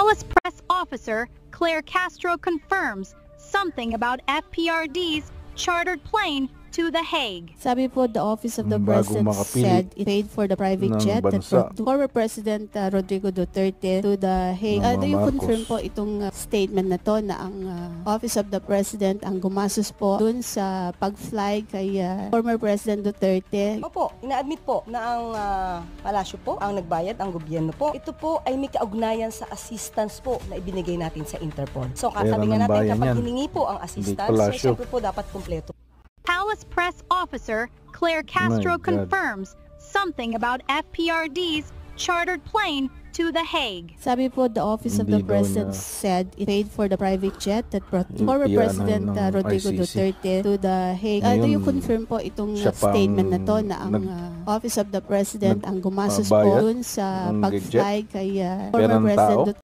Palace press officer Claire Castro confirms something about FPRD's chartered plane to The Hague. Sabi po, the Office of the Bago President makapili said it paid for the private ng jet that bansa. brought former President Rodrigo Duterte to The Hague. Ng mga Do you Marcos. confirm po itong statement na to na ang Office of the President ang gumastos po dun sa pag-fly kay former President Duterte? Opo, ina-admit po na ang palasyo po, ang nagbayad, ang gobyerno po. Ito po ay may kaugnayan sa assistance po na ibinigay natin sa Interpol. So Pera sabi nga ng natin, bayan kapag yan. hiningi po ang assistance, palasyo. siyempre po dapat kumpleto. Palace press officer Claire Castro God. confirms something about FPRD's chartered plane to The Hague. Sabi po, the Office of Hindi the daw President niya said it paid for the private jet that brought Yung former piano President ng Rodrigo ICC. Duterte to The Hague. Ngayon, Do you confirm po itong siya pang statement na to na ang Office of the President ang gumastos po bayad dun sa ng pag-fly kay former Perang President tao? Duterte?